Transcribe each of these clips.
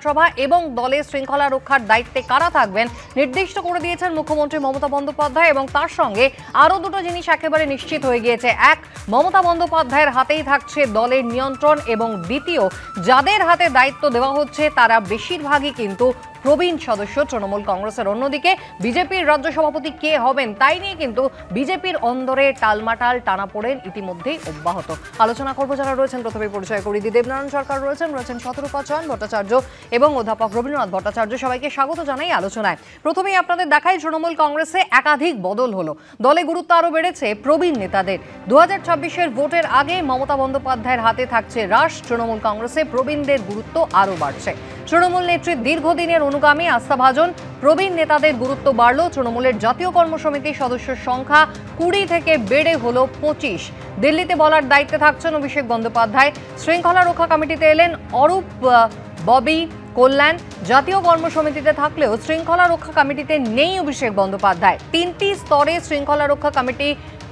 সভা এবং দলের শৃঙ্খলা রক্ষার দায়িত্বে কারা থাকবেন নির্দিষ্ট করে দিয়েছেন মুখ্যমন্ত্রী মমতা বন্দ্যোপাধ্যায় এবং তার সঙ্গে আরও দুটো জিনিস একেবারে নিশ্চিত হয়ে গিয়েছে। এক, মমতা বন্দ্যোপাধ্যায়ের হাতেই থাকছে দলের নিয়ন্ত্রণ এবং দ্বিতীয়, যাদের হাতে দায়িত্ব দেওয়া হচ্ছে তারা বেশিরভাগই কিন্তু প্রবীণ সদস্য তৃণমূল কংগ্রেসের। অন্যদিকে বিজেপির রাজ্য সভাপতি কে হবেন তাই নিয়ে কিন্তু বিজেপির অন্দরে টালমাটাল টানাপোড়েন ইতিমধ্যেই অব্যাহত। আলোচনা করব যারা রয়েছেন, প্রথমে পরিচয় করিয়ে দিই। দেবনারায়ণ সরকার রয়েছেন শতরূপা চয়ন ভট্টাচার্য এবং অধ্যাপক রবীন্দ্রনাথ ভট্টাচার্য। সবাইকে স্বাগত জানাই আলোচনায়। প্রথমেই আপনাদের দেখাই তৃণমূল কংগ্রেসে একাধিক বদল হলো, দলে গুরুত্ব আরও বেড়েছে প্রবীণ নেতাদের। 2024-এর ভোটের আগে মমতা বন্দ্যোপাধ্যায়ের হাতে থাকছে রাশ, তৃণমূল কংগ্রেসে প্রবীণদের গুরুত্ব আরও বাড়ছে। তৃণমূল নেত্রীর দীর্ঘদিনের অনুগামী আস্থাভাজন প্রবীণ নেতাদের গুরুত্ব বাড়ল। তৃণমূলের জাতীয় কর্মসমিতির সদস্যের সংখ্যা 20 থেকে বেড়ে হলো 25। দিল্লিতে বলার দায়িত্বে থাকছেন অভিষেক বন্দ্যোপাধ্যায়। শৃঙ্খলা রক্ষা কমিটিতে এলেন অরূপ, ববি, কল্যাণ। জাতীয় কর্মসমিতিতে থাকলেও শৃঙ্খলা রক্ষা কমিটিতে নেই অভিষেক বন্দ্যোপাধ্যায়। 3টি স্তরে শৃঙ্খলা রক্ষা কমিটি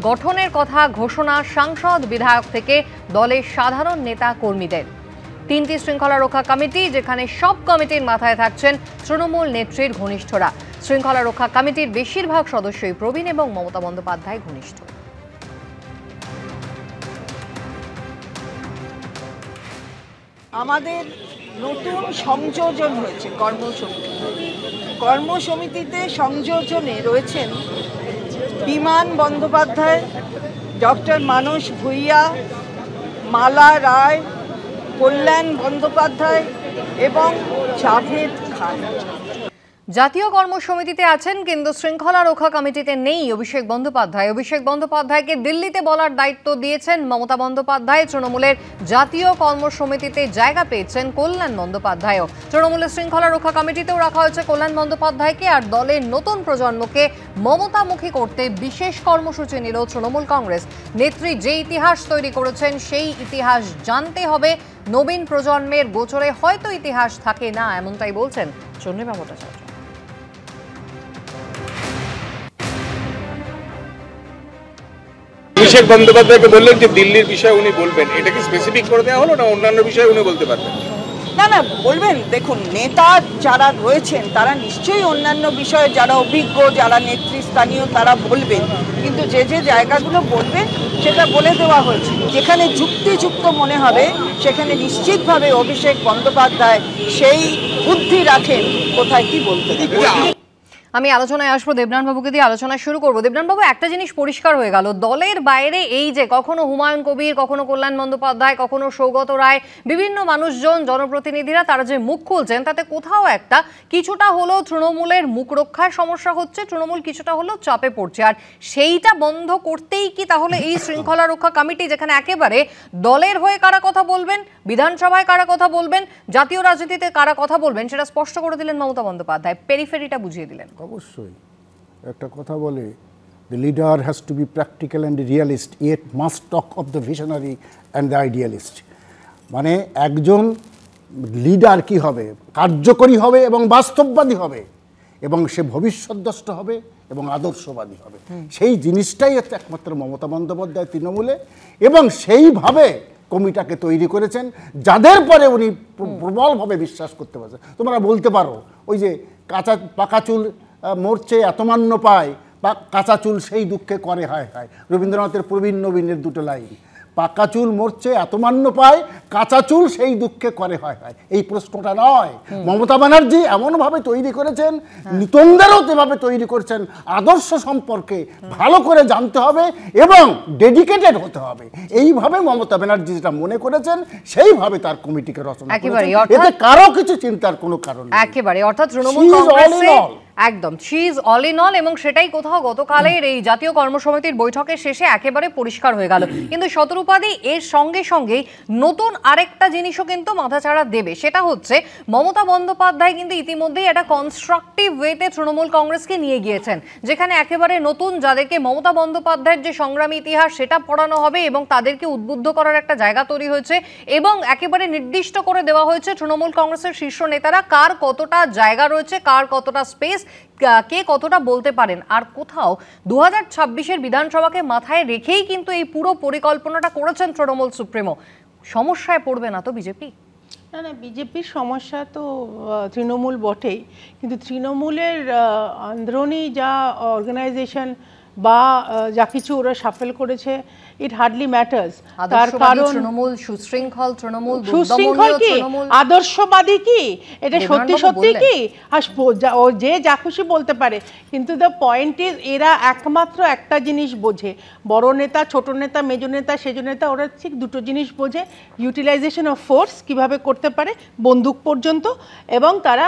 গঠনের কথা ঘোষণা সাংসদ বিধায়ক থেকে দলের সাধারণ নেতা কর্মীদের। 3টি শৃঙ্খলা রক্ষা কমিটি, যেখানে সব কমিটির মাথায় থাকছেন তৃণমূল নেত্রীর ঘনিষ্ঠরা। শৃঙ্খলা রক্ষা কমিটির বেশিরভাগ সদস্যই প্রবীণ এবং মমতা বন্দ্যোপাধ্যায় ঘনিষ্ঠ। আমাদের নতুন সংযোজন হয়েছে কর্মসমিতিতে সংযোজনে রয়েছেন বিমান বন্দ্যোপাধ্যায়, ডক্টর মানস ভূঁইয়া, মালা রায়, কল্যাণ বন্দ্যোপাধ্যায় এবং জাভেদ খান। জাতীয় কর্মসমিতিতে আছেন কিন্তু শৃঙ্খলা রক্ষা কমিটিতে নেই অভিষেক বন্দ্যোপাধ্যায়। অভিষেক বন্দ্যোপাধ্যায়কে দিল্লিতে বলার দায়িত্ব দিয়েছেন মমতা বন্দ্যোপাধ্যায়। তৃণমূলের জাতীয় কর্মসমিতিতে জায়গা পেয়েছেন কল্যাণ বন্দ্যোপাধ্যায়ও। তৃণমূলের শৃঙ্খলা রক্ষা কমিটিতেও রাখা হয়েছে কল্যাণ বন্দ্যোপাধ্যায়কে। আর দলের নতুন প্রজন্মকে মমতামুখী করতে বিশেষ কর্মসূচি নিল তৃণমূল কংগ্রেস। নেত্রী যে ইতিহাস তৈরি করেছেন সেই ইতিহাস জানতে হবে। নবীন প্রজন্মের গোচরে হয়তো ইতিহাস থাকে না, এমনটাই বলছেন চন্দ্রিমা ভট্টাচার্য। অভিষেক বন্দ্যোপাধ্যায়কে বললেন যে দিল্লির বিষয়ে উনি বলবেন, এটা কি স্পেসিফিক করে দেওয়া হলো না অন্যান্য বিষয়ে উনি বলতে পারবেন? না বলবেন। দেখুন, নেতা যারা রয়েছেন তারা নিশ্চয়ই অন্যান্য বিষয়ে, যারা অভিজ্ঞ, যারা নেতৃস্থানীয়, তারা বলবেন, কিন্তু যে জায়গাগুলো বলবেন সেটা বলে দেওয়া হয়েছে। যেখানে যুক্তিযুক্ত মনে হবে সেখানে নিশ্চিতভাবে অভিষেক বন্দ্যোপাধ্যায় সেই বুদ্ধি রাখেন কোথায় কি বলতে হবে। আমি আলোচনায় আসবো, দেবনারায়ণ বাবুকে দিয়ে আলোচনা শুরু করবো। দেবনারায়ণ বাবু, একটা জিনিস পরিষ্কার হয়ে গেল, দলের বাইরে এই যে কখনো হুমায়ুন কবির, কখনো কল্যাণ বন্দ্যোপাধ্যায়, কখনো সৌগত রায়, বিভিন্ন মানুষজন, জনপ্রতিনিধিরা তারা যে মুখ খুলছেন তাতে কোথাও একটা কিছুটা হলেও তৃণমূলের মুখ রক্ষায় সমস্যা হচ্ছে, তৃণমূল কিছুটা হলেও চাপে পড়ছে। আর সেইটা বন্ধ করতেই কি তাহলে এই শৃঙ্খলা রক্ষা কমিটি, যেখানে একেবারে দলের হয়ে কারা কথা বলবেন, বিধানসভায় কারা কথা বলবেন, জাতীয় রাজনীতিতে কারা কথা বলবেন, সেটা স্পষ্ট করে দিলেন মমতা বন্দ্যোপাধ্যায়, পেরিফেরিটা বুঝিয়ে দিলেন। অবশ্যই একটা কথা বলে, the leader has to be practical and realist, yet must talk of the visionary and the idealist. মানে একজন লিডার কি হবে, কার্যকরী হবে এবং বাস্তববাদী হবে এবং সে ভবিষ্যৎদ্রষ্ট হবে এবং আদর্শবাদী হবে। সেই জিনিসটাই হচ্ছে একমাত্র মমতা বন্দ্যোপাধ্যায় তৃণমূলে, এবং সেইভাবে কমিটাকে তৈরি করেছেন যাদের পরে উনি প্রবলভাবে বিশ্বাস করতে পারছেন। তোমরা বলতে পারো ওই যে পাকা চুল মরছে এত মান্য পায়, বা কাঁচা চুল সেই দুঃখে করে হায় হায়, রবীন্দ্রনাথের প্রবীণ নবীনের দুটো লাইন। পাকা চুল মরছে এত মান্য পায়, কাঁচা চুল সেই দুঃখে করে হয় হয়, এই প্রশ্নটা নয়। মমতা ব্যানার্জি এমনভাবে তৈরি করেছেন, নিতন্দেরও যেভাবে তৈরি করেছেন, আদর্শ সম্পর্কে ভালো করে জানতে হবে এবং ডেডিকেটেড হতে হবে। এইভাবে মমতা ব্যানার্জি যেটা মনে করেছেন সেইভাবে তার কমিটিকে রচনা করেছেন, এতে কারো কিছু চিন্তার কোনো কারণ নেই একেবারে। অর্থাৎ তৃণমূল কংগ্রেসে একদম she is all in all, এবং সেটাই কোথাও গতকালের এই জাতীয় কর্মসমিতির বৈঠকের শেষে একেবারে পরিষ্কার হয়ে গেল। কিন্তু শতরূপাদি, এর সঙ্গে সঙ্গেই নতুন আরেকটা জিনিসও কিন্তু মাথাচাড়া দেবে, সেটা হচ্ছে মমতা বন্দ্যোপাধ্যায় কিন্তু ইতিমধ্যেই একটা কনস্ট্রাকটিভ ওয়েতে তৃণমূল কংগ্রেসকে নিয়ে গিয়েছেন, যেখানে একেবারে নতুন যাদেরকে মমতা বন্দ্যোপাধ্যায়ের যে সংগ্রামী ইতিহাস সেটা পড়ানো হবে এবং তাদেরকে উদ্বুদ্ধ করার একটা জায়গা তৈরি হয়েছে, এবং একেবারে নির্দিষ্ট করে দেওয়া হয়েছে তৃণমূল কংগ্রেসের শীর্ষ নেতারা কার কতটা জায়গা রয়েছে, কার কতটা স্পেস, কে কতটা বলতে পারেন। আর কোথাও 2026-এর বিধানসভাকে মাথায় রেখেই কিন্তু এই পুরো পরিকল্পনাটা করেছেন তৃণমূল সুপ্রিমো। সমস্যায় পড়বে না তো বিজেপি? না না, বিজেপির সমস্যা তো তৃণমূল বটেই, কিন্তু তৃণমূলের আন্দোলনী যা অর্গানাইজেশন বা যা কিছু ওরা সাফেল করেছে, ইট হার্ডলি ম্যাটার্স। তার কারণ তৃণমূল সুশৃঙ্খল, তৃণমূল সুশৃঙ্খল কি, আদর্শবাদী কি, এটা সত্যি সত্যি কি, ও যে যা খুশি বলতে পারে, কিন্তু দ্য পয়েন্ট ইজ এরা একমাত্র একটা জিনিস বোঝে, বড় নেতা, ছোট নেতা, মেজো নেতা, সেজো নেতা, ওরা ঠিক দুটো জিনিস বোঝে, ইউটিলাইজেশন অফ ফোর্স কিভাবে করতে পারে বন্দুক পর্যন্ত, এবং তারা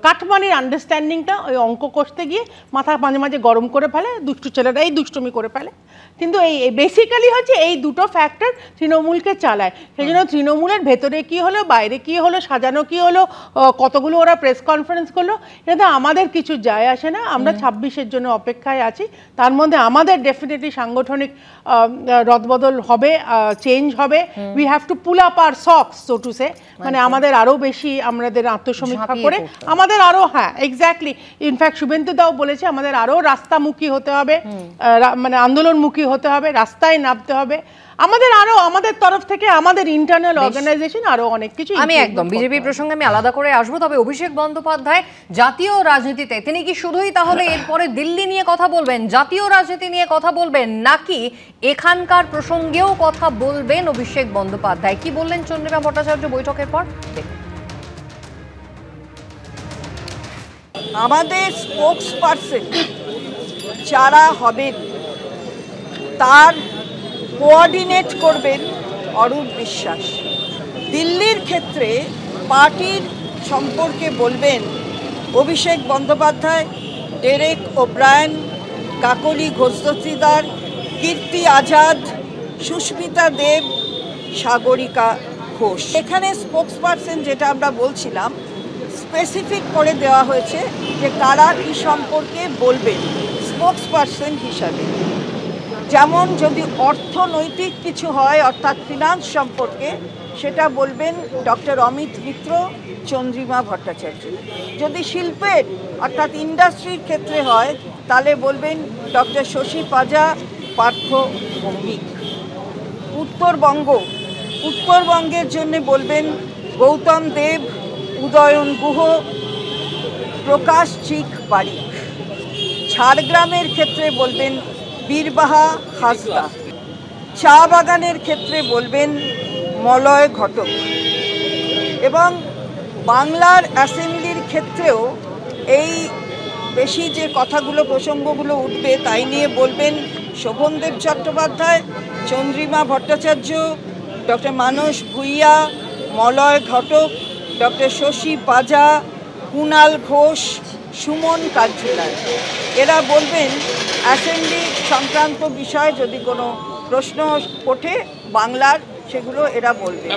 কাটমানির আন্ডারস্ট্যান্ডিংটা ওই অঙ্ক কষতে গিয়ে মাথা মাঝে মাঝে গরম করে ফেলে, দুষ্টু ছেলেরা এই দুষ্টুমি করে ফেলে। কিন্তু এই বেসিক্যালি হচ্ছে এই দুটো ফ্যাক্টর তৃণমূলকে চালায়। সেই জন্য তৃণমূলের ভেতরে কি হলো, বাইরে কি হলো, সাজানো কি হলো, কতগুলো ওরা প্রেস কনফারেন্স করলো, এটা আমাদের কিছু যায় আসে না। আমরা 26-এর জন্য অপেক্ষায় আছি। তার মধ্যে আমাদের ডেফিনেটলি সাংগঠনিক রদবদল হবে, চেঞ্জ হবে। We have to pull up our socks, so to say, মানে আমাদের আরও বেশি আমাদের আত্মসমীক্ষা করে আমাদের আরও, হ্যাঁ এক্স্যাক্টলি, ইনফ্যাক্ট শুভেন্দু দাও বলেছে আমাদের আরও রাস্তামুখী হতে হবে, মানে আন্দোলনমুখী হতে হবে, রাস্তায় নামতে হবে আমাদের, আরো আমাদের তরফ থেকে আমাদের ইন্টারনাল অর্গানাইজেশন আরো অনেক কিছু। আমি একদম বিজেপি প্রসঙ্গে আমি আলাদা করে আসবো, তবে অভিষেক বন্দ্যোপাধ্যায় জাতীয় রাজনীতিতে তিনি কি শুধুই তাহলে এরপরে দিল্লি নিয়ে কথা বলবেন, জাতীয় রাজনীতি নিয়ে কথা বলবেন, নাকি এখানকার প্রসঙ্গেও কথা বলবেন অভিষেক বন্দ্যোপাধ্যায়? কি বললেন চন্দ্রিমা ভট্টাচার্য বৈঠকের পর? আমাদের স্পোক্স পারসন যারা হবেন তার কোঅর্ডিনেট করবেন অরূপ বিশ্বাস। দিল্লির ক্ষেত্রে পার্টির সম্পর্কে বলবেন অভিষেক বন্দ্যোপাধ্যায়, ডেরেক ওব্রায়েন, কাকলি ঘোষদস্তিদার, কীর্তি আজাদ, সুস্মিতা দেব, সাগরিকা ঘোষ। এখানে স্পোক্স পারসন যেটা আমরা বলছিলাম স্পেসিফিক করে দেওয়া হয়েছে যে কারা কী সম্পর্কে বলবেন স্পোক্স পারসন হিসাবে। যেমন যদি অর্থনৈতিক কিছু হয় অর্থাৎ ফিনান্স সম্পর্কে, সেটা বলবেন ডক্টর অমিত মিত্র, চন্দ্রিমা ভট্টাচার্য। যদি শিল্পের অর্থাৎ ইন্ডাস্ট্রির ক্ষেত্রে হয় তাহলে বলবেন ডক্টর শশী পাজা, পার্থ ভৌমিক। উত্তরবঙ্গের জন্য বলবেন গৌতম দেব, উদয়ন গুহ, প্রকাশ চিক বারিক। ঝাড়গ্রামের ক্ষেত্রে বলবেন বীরবাহা হাসদা। চা বাগানের ক্ষেত্রে বলবেন মলয় ঘটক। এবং বাংলার অ্যাসেম্বলির ক্ষেত্রেও এই বেশি যে কথাগুলো প্রসঙ্গগুলো উঠবে তাই নিয়ে বলবেন শোভনদেব চট্টোপাধ্যায়, চন্দ্রিমা ভট্টাচার্য, ডক্টর মানস ভূঁইয়া, মলয় ঘটক, ডক্টর শশী পাজা, কুণাল ঘোষ, সুমন কাঞ্জিলাল। এরা বলবেন অ্যাসেম্বলি সংক্রান্ত বিষয়ে যদি কোনো প্রশ্ন ওঠে বাংলার, সেগুলো এরা বলবে।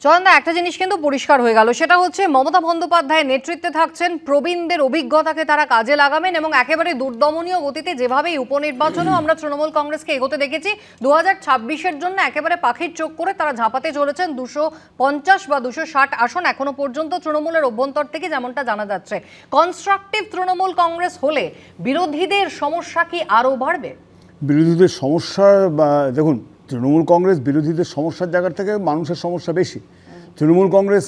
চয়নদা, একটা জিনিস কিন্তু পরিষ্কার হয়ে গেল, সেটা হচ্ছে মমতা বন্দ্যোপাধ্যায়ের নেতৃত্বে থাকছেন, প্রবীণদের অভিজ্ঞতাকে তারা কাজে লাগাবেন এবং একেবারে দুর্দমনীয় গতিতে যেভাবে উপনির্বাচনেও আমরা তৃণমূল কংগ্রেসকে এগোতে দেখেছি, 2026-এর জন্য একেবারে পাখির চোখ করে তারা ঝাঁপাতে চলেছেন। 250 বা 260 আসন এখনো পর্যন্ত তৃণমূলের অভ্যন্তর থেকে যেমনটা জানা যাচ্ছে। কনস্ট্রাকটিভ তৃণমূল কংগ্রেস হলে বিরোধীদের সমস্যা কি আরও বাড়বে? বিরোধীদের সমস্যা, দেখুন, তৃণমূল কংগ্রেস বিরোধীদের সমস্যার জায়গা থেকে মানুষের সমস্যা বেশি। তৃণমূল কংগ্রেস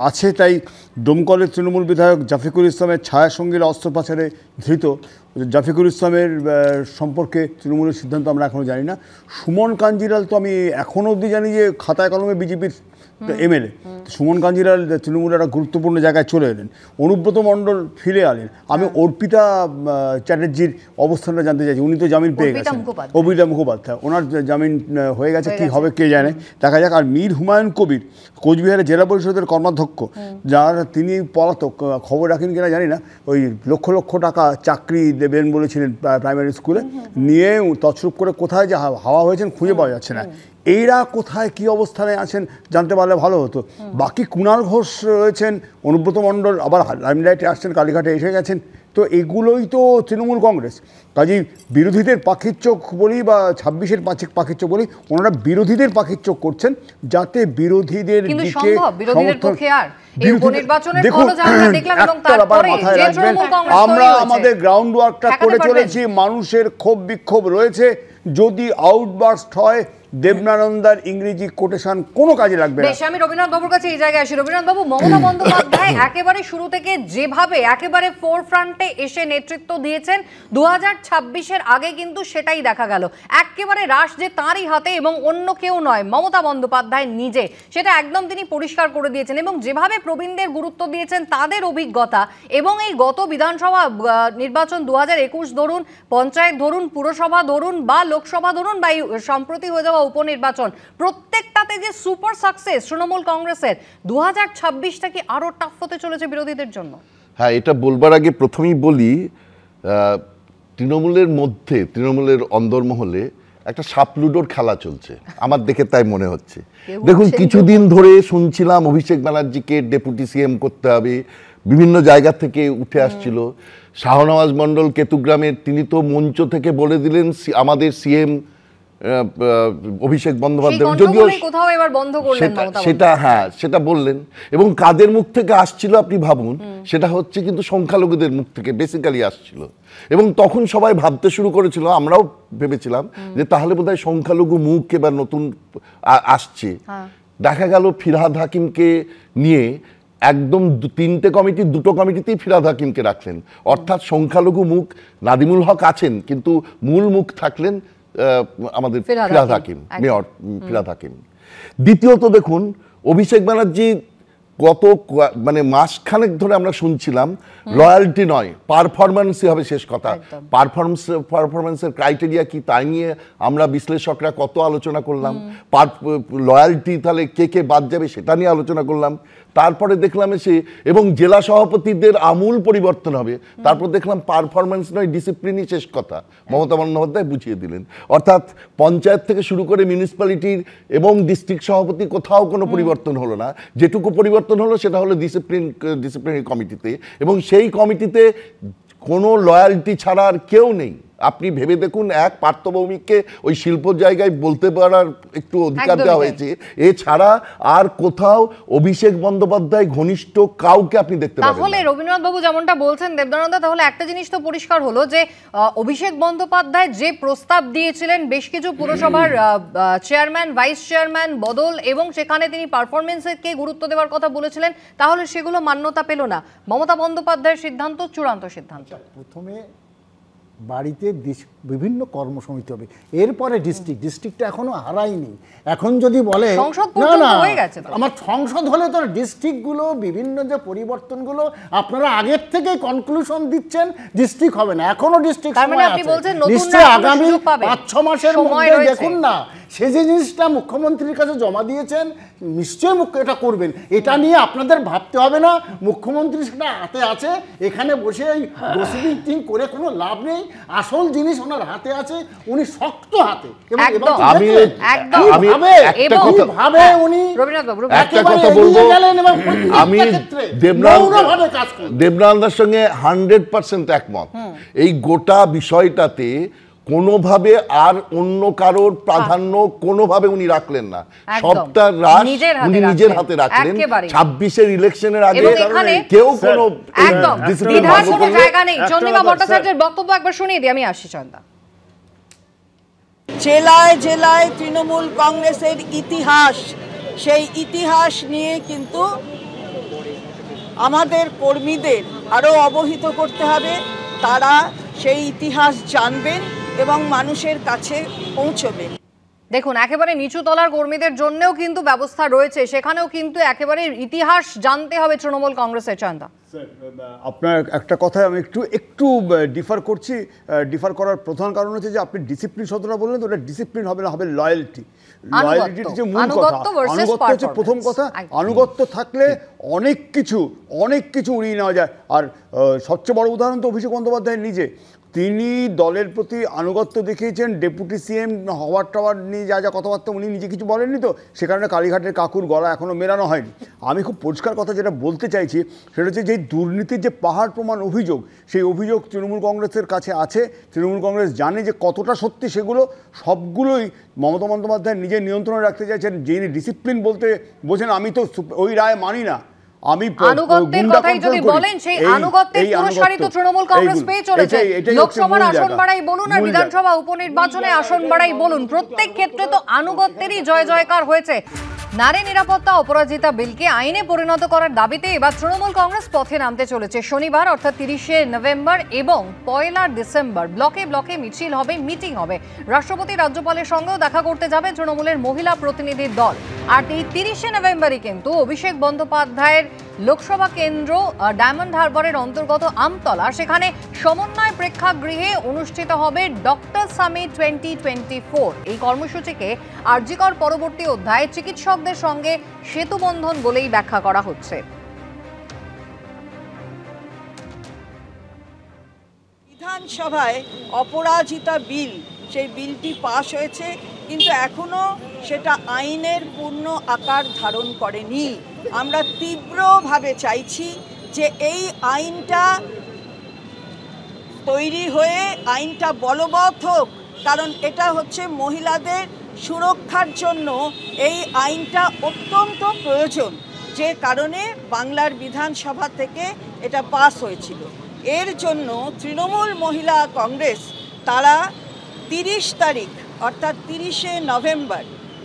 আছে, তাই দমকলের তৃণমূল বিধায়ক জাফিকুল ইসলামের ছায়াসঙ্গীরা অস্ত্র পাচারে ধৃত। জাফিকুল ইসলামের সম্পর্কে তৃণমূলের সিদ্ধান্ত আমরা এখনও জানি না। সুমন কাঞ্জিলাল তো আমি এখনও অবধি জানি যে খাতায় কলমে বিজেপির এমএলএ। সুমন কাঞ্জিলাল তৃণমূলের একটা গুরুত্বপূর্ণ জায়গায় চলে এলেন। অনুব্রত মণ্ডল ফিরে এলেন। আমি অর্পিতা চ্যাটার্জির অবস্থানটা জানতে চাইছি। উনি তো জামিন পেয়ে গেছেন, অর্পিতা মুখোপাধ্যায়, ওনার জামিন হয়ে গেছে, কি হবে কে জানে, দেখা যাক। আর মীর হুমায়ুন কবির, কোচবিহারের জেলা পরিষদের কর্মাধ্যক্ষ, যার তিনি পলাতক, খবর রাখেন কিনা জানি না, ওই লক্ষ লক্ষ টাকা চাকরি দেবেন বলেছিলেন প্রাইমারি স্কুলে, নিয়ে তছরূপ করে কোথায় যে হাওয়া হয়েছেন খুঁজে পাওয়া যাচ্ছে না। এরা কোথায় কি অবস্থানে আছেন জানতে পারলে ভালো হতো। বাকি কুণাল ঘোষ রয়েছেন, অনুব্রত মণ্ডল আবার লাইমলাইটে আসছেন, কালীঘাটে এসে গেছেন। তো এগুলোই তো তৃণমূল কংগ্রেস। কাজেই বিরোধীদের পাখির চোখ বলি বা 26-এর পাখির চোখ বলি, ওনারা বিরোধীদের পাখির চোখ করছেন যাতে বিরোধীদের দিকে আমরা আমাদের গ্রাউন্ড ওয়ার্কটা করে চলেছি। মানুষের ক্ষোভ বিক্ষোভ রয়েছে, যদি আউটবার্স্ট হয় দেবনানন্দার ইংরেজি কোটেশন কোনো কাজে লাগবে না। বেশ, আমি রবীন্দ্রনাথ বাবুর কাছে এই জায়গায় আসি। রবীন্দ্রনাথ বাবু, মমতা বন্দ্যোপাধ্যায় একেবারে শুরু থেকে যেভাবে একেবারে ফোরফ্রন্টে এসে নেতৃত্ব দিয়েছেন 2026-এর আগে কিন্তু সেটাই দেখা গেল। একেবারে রাশ যে তাঁরই হাতে এবং অন্য কেউ নয়, মমতা বন্দ্যোপাধ্যায় নিজে, সেটা একদম তিনি পরিষ্কার করে দিয়েছেন। এবং যেভাবে প্রবীণদের গুরুত্ব দিয়েছেন, তাদের অভিজ্ঞতা, এবং এই গত বিধানসভা নির্বাচন 2021 ধরুন, পঞ্চায়েত ধরুন, পুরসভা ধরুন বা লোকসভা ধরুন বা সম্প্রতি হয়ে যাওয়া উপনির্বাচন, প্রত্যেকটাতে যে সুপার সাকসেস তৃণমূল কংগ্রেসের, 2026টা কি আরো টাফ হতে চলেছে বিরোধীদের জন্য? হ্যাঁ, এটা বলবার আগে প্রথমেই বলি, তৃণমূলের মধ্যে, তৃণমূলের অন্দরমহলে একটা সাপলুডোর খেলা চলছে, আমার দেখে তাই মনে হচ্ছে। দেখুন, কিছুদিন ধরে শুনছিলাম অভিষেক ব্যানার্জিকে ডেপুটি সিএম করতে হবে, বিভিন্ন জায়গা থেকে উঠে আসছিল। শাহনওয়াজ মণ্ডল কেতুগ্রামের, তিনি তো মঞ্চ থেকে বলে দিলেন আমাদের সিএম অভিষেক বন্দ্যোপাধ্যায়, যদিও সেটা হ্যাঁ সেটা বললেন, এবং কাদের মুখ থেকে আসছিল আপনি ভাবুন, সেটা হচ্ছে কিন্তু সংখ্যালঘুদের মুখ থেকে বেসিক্যালি আসছিল। এবং তখন সবাই ভাবতে শুরু করেছিল, আমরাও ভেবেছিলাম যে তাহলে বোধহয় সংখ্যালঘু মুখ এবার নতুন আসছে। দেখা গেল ফিরহাদ হাকিমকে নিয়ে একদম তিনটে কমিটি, দুটো কমিটিতেই ফিরহাদ হাকিমকে রাখলেন, অর্থাৎ সংখ্যালঘু মুখ নাদিমুল হক আছেন, কিন্তু মূল মুখ থাকলেন আমাদের ফিরহাদ হাকিম, মেয়র ফিরহাদ হাকিম। দ্বিতীয়ত দেখুন, অভিষেক ব্যানার্জি গত মাসখানেক ধরে আমরা শুনছিলাম লয়ালটি নয়, পারফরম্যান্সই হবে শেষ কথা। পারফরম্যান্সের ক্রাইটেরিয়া কি তাই নিয়ে আমরা বিশ্লেষকরা কত আলোচনা করলাম, লয়ালটি তাহলে কে কে বাদ যাবে সেটা নিয়ে আলোচনা করলাম। তারপরে দেখলাম এসে এবং জেলা সভাপতিদের আমূল পরিবর্তন হবে, তারপর দেখলাম পারফরম্যান্স নয় ডিসিপ্লিনই শেষ কথা, মমতা বন্দ্যোপাধ্যায় বুঝিয়ে দিলেন। অর্থাৎ পঞ্চায়েত থেকে শুরু করে মিউনিসিপ্যালিটির এবং ডিস্ট্রিক্ট সভাপতি কোথাও কোনো পরিবর্তন হলো না, যেটুকু পরিবর্তন হলো সেটা হলো ডিসিপ্লিনারি কমিটিতে, এবং সেই কমিটিতে কোনো লয়ালটি ছাড়া আর কেউ নেই। আপনি ভেবে দেখুন, এক পার্থ ভৌমিককে ওই শিল্প জায়গায় বলতে পারার একটু অধিকার দেওয়া হয়েছে, এছাড়া আর কোথাও অভিষেক বন্দ্যোপাধ্যায় ঘনিষ্ঠ কাউকে আপনি দেখতে পাবেন না। তাহলে রবীন্দ্রনাথ বাবু যেমনটা বলছেন দেবদানন্দা, তাহলে একটা জিনিস তো পরিষ্কার হলো যে অভিষেক বন্দ্যোপাধ্যায় যে প্রস্তাব দিয়েছিলেন বেশ কিছু পুরসভার চেয়ারম্যান, ভাইস চেয়ারম্যান বদল, এবং সেখানে তিনি পারফরমেন্সকে গুরুত্ব দেওয়ার কথা বলেছিলেন, তাহলে সেগুলো মান্যতা পেল না। মমতা বন্দ্যোপাধ্যায়ের সিদ্ধান্ত চূড়ান্ত সিদ্ধান্ত। প্রথমে বাড়িতে বিভিন্ন কর্মসমিতি হবে, এরপরে ডিস্ট্রিক্টটা এখনো হারায়নি। এখন যদি বলে না না আমার সংসদ হলে তো ডিস্ট্রিক্টগুলো বিভিন্ন যে পরিবর্তনগুলো আপনারা আগের থেকে কনক্লুশন দিচ্ছেন, ডিস্ট্রিক্ট হবে না, এখনো ডিস্ট্রিক্ট নিশ্চয়ই আগামী 5-6 মাসের মধ্যে দেখুন না, সে যে জিনিসটা মুখ্যমন্ত্রীর কাছে জমা দিয়েছেন, নিশ্চয়ই এটা করবেন, এটা নিয়ে আপনাদের ভাবতে হবে না। মুখ্যমন্ত্রী সেটা হাতে আছে, এখানে বসে এই গসিপিং করে কোনো লাভ নেই, আসল জিনিস ওনার হাতে আছে, উনি শক্ত হাতে। আমি দেবনানন্দার সঙ্গে 100% একমত। এই গোটা বিষয়টাতে কোনোভাবে আর অন্য কারোর প্রাধান্য কোনোভাবে উনি রাখলেন না, সবটা রাশ উনি নিজের হাতে রাখলেন। 26-এর ইলেকশনের আগে কেউ কোনো জায়গা নেই। চন্দ্রিমা ভট্টাচার্যের বক্তব্য একবার শুনিয়ে দিই, আমি আসি চন্দা। জেলায় জেলায় তৃণমূল কংগ্রেসের ইতিহাস, সেই ইতিহাস নিয়ে কিন্তু আমাদের কর্মীদের আরো অবহিত করতে হবে, তারা সেই ইতিহাস জানবেন এবং মানুষের কাছে পৌঁছবে। দেখুন, একেবারে নিচু তলার কর্মীদের জন্যও কিন্তু ব্যবস্থা রয়েছে, সেখানেও কিন্তু একেবারে ইতিহাস জানতে হবে তৃণমূল কংগ্রেসের। চন্দা, আপনার একটা কথায় আমি একটু ডিফার করছি। ডিফার করার প্রধান কারণ হচ্ছে যে আপনি ডিসিপ্লিন শব্দটা বললেন, তো ওটা ডিসিপ্লিন হবে না, হবে লয়্যালটি। লয়্যালটির যে মূল কথা, আনুগত্য হচ্ছে প্রথম কথা। আনুগত্য থাকলে অনেক কিছু উড়িয়ে নেওয়া যায়। আর সবচেয়ে বড় উদাহরণ তো অভিষেক বন্দ্যোপাধ্যায় নিজে, তিনি দলের প্রতি আনুগত্য দেখিয়েছেন। ডেপুটি সিএম হওয়ার টাওয়ার নিয়ে যা কথাবার্তা, উনি নিজে কিছু বলেননি, তো সে কারণে কালীঘাটের কাকুর গলা এখনও মেলানো হয়নি। আমি খুব পরিষ্কার কথা যেটা বলতে চাইছি সেটা হচ্ছে যে দুর্নীতির যে পাহাড় প্রমাণ অভিযোগ, সেই অভিযোগ তৃণমূল কংগ্রেসের কাছে আছে। তৃণমূল কংগ্রেস জানে যে কতটা সত্যি, সেগুলো সবগুলোই মমতা বন্দ্যোপাধ্যায় নিজের নিয়ন্ত্রণে রাখতে চাইছেন। যিনি ডিসিপ্লিন বলতে বোঝেন, আমি তো ওই রায় মানি না, আমি আনুগত্যের কথাই যদি বলেন, সেই আনুগত্যের পুরস্কারই তো তৃণমূল কংগ্রেস পেয়ে চলেছে। লোকসভার আসন বাড়াই বলুন আর বিধানসভা উপনির্বাচনে আসন বাড়াই বলুন, প্রত্যেক ক্ষেত্রে তো আনুগত্যেরই জয় জয়কার হয়েছে। নারী নিরাপত্তা অপরাজিতা বিলকে আইনে পরিণত করার দাবিতে এবার তৃণমূল কংগ্রেস পথে নামতে চলেছে। শনিবার অর্থাৎ 30শে নভেম্বর এবং 1 ডিসেম্বর ব্লকে ব্লকে মিছিল হবে, মিটিং হবে। রাষ্ট্রপতি রাজ্যপালের সঙ্গেও দেখা করতে যাবে তৃণমূলের মহিলা প্রতিনিধির দল। আর এই 30শে নভেম্বরই কিন্তু অভিষেক বন্দ্যোপাধ্যায়ের লোকসভা কেন্দ্র ডায়মন্ড হারবারের অন্তর্গত আমতলা, সেখানে সমন্বয় প্রেক্ষাগৃহে অনুষ্ঠিত হবে ডক্টর সামিট 2024। এই কর্মসূচিকে আরজিকর পরবর্তী অধ্যায়ে চিকিৎসকদের সঙ্গে সেতুবন্ধন বলেই ব্যাখ্যা করা হচ্ছে। বিধানসভায় অপরাজিতা বিল, সেই বিলটি পাশ হয়েছে, কিন্তু এখনো সেটা আইনের পূর্ণ আকার ধারণ করেনি। আমরা তীব্রভাবে চাইছি যে এই আইনটা তৈরি হয়ে আইনটা বলবৎ হোক, কারণ এটা হচ্ছে মহিলাদের সুরক্ষার জন্য এই আইনটা অত্যন্ত প্রয়োজন, যে কারণে বাংলার বিধানসভা থেকে এটা পাস হয়েছিল। এর জন্য তৃণমূল মহিলা কংগ্রেস তারা 30 তারিখ অর্থাৎ 30শে নভেম্বর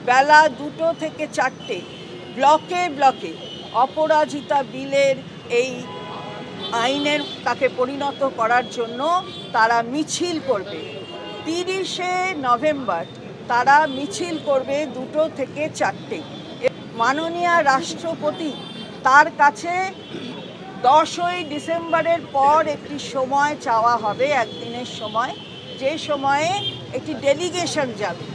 বেলা 2টো থেকে 4টে ব্লকে ব্লকে অপরাজিতা বিলের এই আইনের তাকে পরিণত করার জন্য তারা মিছিল করবে। 30শে নভেম্বর তারা মিছিল করবে 2টো থেকে 4টে। মাননীয় রাষ্ট্রপতি তার কাছে 10ই ডিসেম্বরের পর একটি সময় চাওয়া হবে, একদিনের সময়, যে সময়ে একটি ডেলিগেশন যাবে।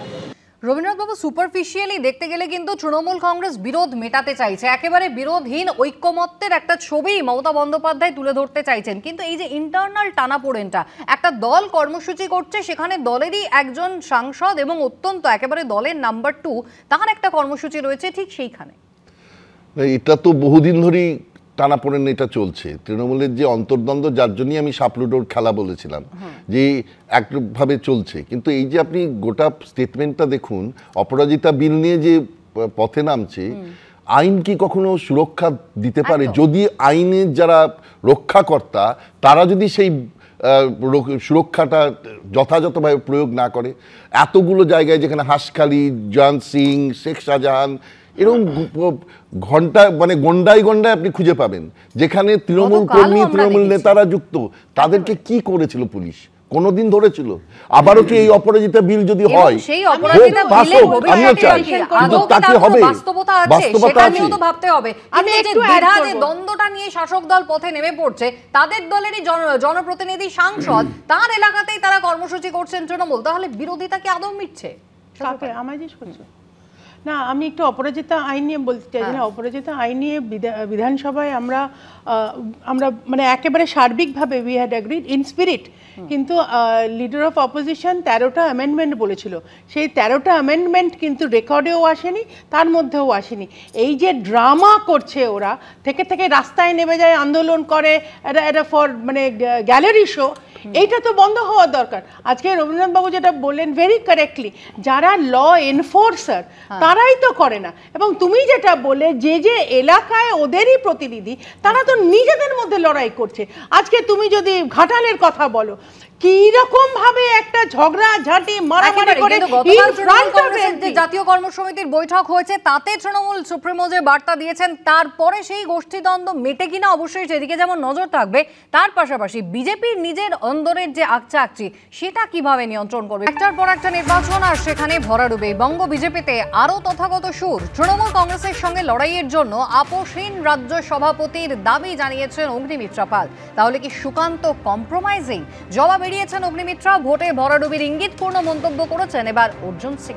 রবীন্দ্রনাথবাবু, সুপারফিশিয়ালি দেখতে গেলে কিন্তু তৃণমূল কংগ্রেস বিরোধ মেটাতে চাইছে, একেবারে বিরোধহীন ঐক্যমত্যের একটা ছবি মমতা বন্দ্যোপাধ্যায় তুলে ধরতে চাইছেন। কিন্তু এই যে ইন্টারনাল টানাপোড়েনটা, একটা দল কর্মসূচি করছে, সেখানে দলেরই একজন সাংসদ এবং অত্যন্ত একেবারে দলের নাম্বার 2 তার একটা কর্মসূচি রয়েছে ঠিক সেইখানে। এটা তো বহুদিন ধরেই টানাপোড়েন এটা চলছে। তৃণমূলের যে অন্তর্দ্বন্দ্ব, যার জন্যই আমি সাপলুডোর খেলা বলেছিলাম, যে একভাবে চলছে। কিন্তু এই যে আপনি গোটা স্টেটমেন্টটা দেখুন, অপরাজিতা বিল নিয়ে যে পথে নামছে, আইন কি কখনো সুরক্ষা দিতে পারে? যদি আইনের যারা রক্ষাকর্তা তারা যদি সেই সুরক্ষাটা যথাযথভাবে প্রয়োগ না করে, এতগুলো জায়গায় যেখানে হাসখালি, জয়ন্ত সিং, শেখ শাহজাহান, এরকম ঘন্টা মানে গন্ডায় গন্ডায় আপনি খুঁজে পাবেন যেখানে তৃণমূল কর্মী, তৃণমূল নেতারা যুক্ত। তাদেরকে কি করেছিল পুলিশ? কোনদিন ধরেছিল? আবারও কি এই অপরাজিতা বিল যদি হয়, সেই অপরাজিতা বিলে আমিও চাই, কিন্তু তাকে হবে বাস্তবতা আছে, সেটা নিয়েও তো ভাবতে হবে। আমি যে দ্বিধা, যে দ্বন্দ্বটা নিয়ে শাসক দল পথে নেমে পড়ছে, তাদের দলেরই জনপ্রতিনিধি সাংসদ, তার এলাকাতেই তারা কর্মসূচি করছেন তৃণমূল, তাহলে বিরোধিতা কি আদৌ মিটছে? আমায় জিজ্ঞেস করছো না, আমি একটু অপরাজিতা আইন নিয়ে বলতে চাই। না, অপরাজিতা আইন নিয়ে বিধানসভায় আমরা মানে একেবারে সার্বিকভাবে we had agreed in spirit, কিন্তু লিডার অফ অপোজিশন 13টা অ্যামেন্ডমেন্ট বলেছিল। সেই 13টা অ্যামেন্ডমেন্ট কিন্তু রেকর্ডেও আসেনি, তার মধ্যেও আসেনি। এই যে ড্রামা করছে ওরা, থেকে থেকে রাস্তায় নেমে যায়, আন্দোলন করে, এটা ফর মানে গ্যালারি শো, এইটা তো বন্ধ হওয়ার দরকার। আজকে রবীন্দ্রনাথ বাবু যেটা বললেন ভেরি কারেক্টলি, যারা ল এনফোর্সার তারাই তো করে না। এবং তুমি যেটা বললে, যে যে এলাকায় ওদেরই প্রতিনিধি, তারা তো নিজেদের মধ্যে লড়াই করছে। আজকে তুমি যদি ঘাটালের কথা বলো, কি রকম ভাবে একটা ঝগড়া ঝাঁটি মারামারি করে জাতীয় কর্মসমিতির বৈঠক হয়েছে, তাতে তৃণমূল সুপ্রিমো যে বার্তা দিয়েছেন, তারপরে সেই গোষ্ঠীদ্বন্দ্ব মেটে কিনা অবশ্যই সেদিকে যেমন নজর থাকবে, তার পাশাপাশি বিজেপির নিজের অন্দরের যে আকচাকচি, সেটা কিভাবে নিয়ন্ত্রণ করবে। একটার পর একটা নির্বাচন আর সেখানে ভরাডুবে। বঙ্গ বিজেপিতে আরো তথাগত সুর। তৃণমূল কংগ্রেসের সঙ্গে লড়াইয়ের জন্য আপোষহীন রাজ্য সভাপতির দাবি জানিয়েছেন অগ্নিমিত্রা পাল। তাহলে কি সুকান্ত কম্প্রোমাইজিং? জবাব বেরিয়েছেন অগ্নিমিত্রা। ভোটে ভরাডুবির ইঙ্গিতপূর্ণ মন্তব্য করেছেন এবার অর্জুন সিং।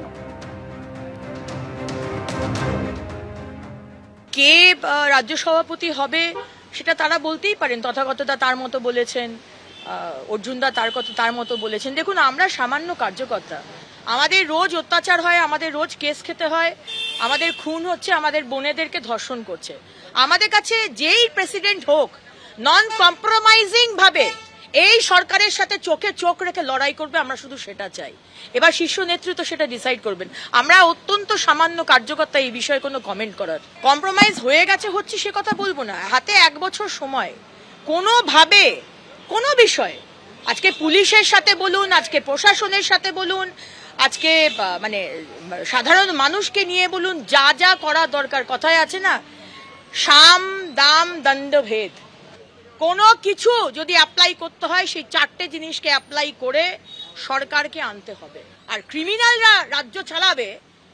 কে রাজ্য সভাপতি হবে সেটা তারা বলতেই পারেন। তথাগতদা তার মতো বলেছেন, অর্জুনদা তার মতো বলেছেন। দেখুন, আমরা সামান্য কার্যকর্তা, আমাদের রোজ অত্যাচার হয়, আমাদের রোজ কেস খেতে হয়, আমাদের খুন হচ্ছে, আমাদের বোনেদেরকে ধর্ষণ করছে। আমাদের কাছে যেই প্রেসিডেন্ট হোক, নন কম্প্রোমাইজিং ভাবে এই সরকারের সাথে চোখে চোখ রেখে লড়াই করবে, আমরা শুধু সেটা চাই। এবার শীর্ষ নেতৃত্ব সেটা ডিসাইড করবেন। আমরা অত্যন্ত সামান্য কার্যকর্তা এই বিষয়ে কোনো কমেন্ট করার। কম্প্রোমাইজ হয়ে গেছে হচ্ছে সে কথা বলবো না, হাতে 1 বছর সময়, কোনোভাবে কোনো বিষয়, আজকে পুলিশের সাথে বলুন, আজকে প্রশাসনের সাথে বলুন, আজকে মানে সাধারণ মানুষকে নিয়ে বলুন, যা যা করা দরকার, কথায় আছে না সাম দাম দণ্ডভেদ, কোনো কিছু যদি অ্যাপ্লাই করতে হয় সেই 4টে জিনিসকে অ্যাপ্লাই করে সরকারকে আনতে হবে। আর ক্রিমিনালরা রাজ্য চালাবে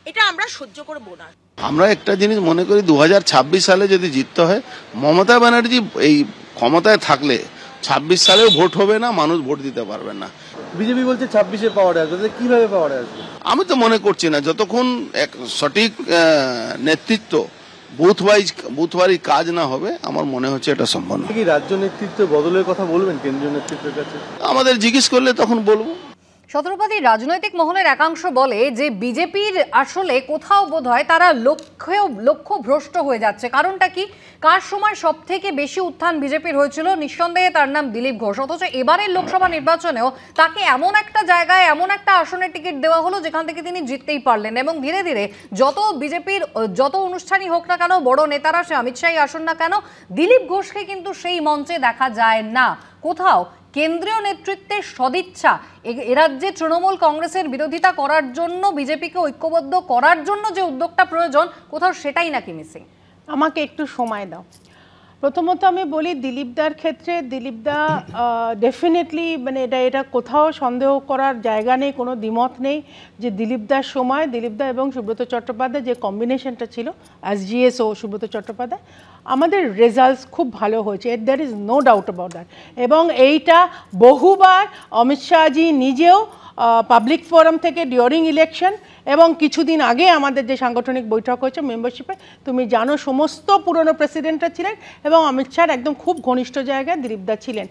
এটা আমরা সহ্য করব না। আমরা একটা জিনিস মনে করি 2026 সালে যদি জিততে হয়, মমতা ব্যানার্জি এই ক্ষমতায় থাকলে 26 সালেও ভোট হবে না, মানুষ ভোট দিতে পারবে না। বিজেপি বলছে 26-এ পাওয়ারে আসবে, কিভাবে পাওয়ারে আসবে? আমি তো মনে করছি না, যতক্ষণ এক সঠিক নেতৃত্ব বুথওয়ারি কাজ না হবে, আমার মনে হচ্ছে এটা সম্ভব না। কি রাজ্য নেতৃত্ব বদলের কথা বলবেন কেন্দ্রীয় নেতৃত্বের কাছে? আমাদের জিজ্ঞেস করলে তখন বলবো। সতেরোপাতি রাজনৈতিক মহলের একাংশ বলে যে বিজেপির আসলে কোথাও বোধহয় তারা লক্ষ্য ভ্রষ্ট হয়ে যাচ্ছে। কারণটা কি? কার সময় সব থেকে বেশি উত্থান বিজেপির হয়েছিল? নিঃসন্দেহে তার নাম দিলীপ ঘোষ। অথচ এবারের লোকসভা নির্বাচনেও তাকে এমন একটা জায়গায়, এমন একটা আসনের টিকিট দেওয়া হলো যেখান থেকে তিনি জিততেই পারলেন। এবং ধীরে ধীরে যত বিজেপির যত অনুষ্ঠানই হোক না কেন, বড় নেতারা, সে অমিত শাহই আসুন না কেন, দিলীপ ঘোষকে কিন্তু সেই মঞ্চে দেখা যায় না। কোথাও কেন্দ্রীয় নেতৃত্বের সদিচ্ছা, এ রাজ্যে তৃণমূল কংগ্রেসের বিরোধিতা করার জন্য, বিজেপিকে ঐক্যবদ্ধ করার জন্য যে উদ্যোগটা প্রয়োজন, কোথাও সেটাই নাকি মিসিং। আমাকে একটু সময় দাও। প্রথমত আমি বলি, দিলীপদার ক্ষেত্রে দিলীপদা ডেফিনেটলি মানে এটা কোথাও সন্দেহ করার জায়গা নেই, কোনো দ্বিমত নেই যে দিলীপদার সময় দিলীপদা এবং সুব্রত চট্টোপাধ্যায় যে কম্বিনেশনটা ছিল, SGS ও সুব্রত চট্টোপাধ্যায়, আমাদের রেজাল্টস খুব ভালো হয়েছে, there is no doubt about that. এবং এইটা বহুবার অমিত শাহজি নিজেও পাবলিক ফোরাম থেকে ডিউরিং ইলেকশন এবং কিছুদিন আগে আমাদের যে সাংগঠনিক বৈঠক হয়েছে মেম্বারশিপে, তুমি জানো সমস্ত পুরনো প্রেসিডেন্টরা ছিলেন এবং অমিত শাহর একদম খুব ঘনিষ্ঠ জায়গায় দিলীপদা ছিলেন,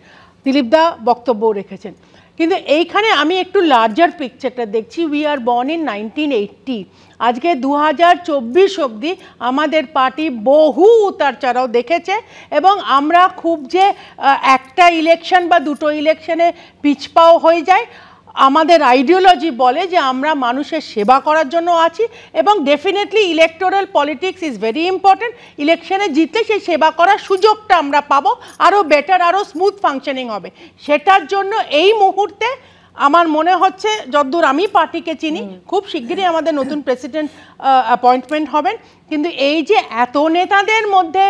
দিলীপদা বক্তব্যও রেখেছেন। কিন্তু এইখানে আমি একটু লার্জার পিকচারটা দেখছি। উই আর বর্ন ইন 1980, আজকে 2024 অবধি আমাদের পার্টি বহু উতার চড়াও দেখেছে এবং আমরা খুব যে একটা ইলেকশন বা দুটো ইলেকশনে পিছপাও হয়ে যায়, আমাদের আইডিওলজি বলে যে আমরা মানুষের সেবা করার জন্য আছি এবং definitely electoral politics is very important. ইলেকশনে জিতলে সেই সেবা করার সুযোগটা আমরা পাবো, আরও বেটার, আরও স্মুথ ফাংশনিং হবে। সেটার জন্য এই মুহূর্তে আমার মনে হচ্ছে, যতদূর আমি পার্টিকে চিনি, খুব শিগগিরই আমাদের নতুন প্রেসিডেন্ট অ্যাপয়েন্টমেন্ট হবেন। কিন্তু এই যে এত নেতাদের মধ্যে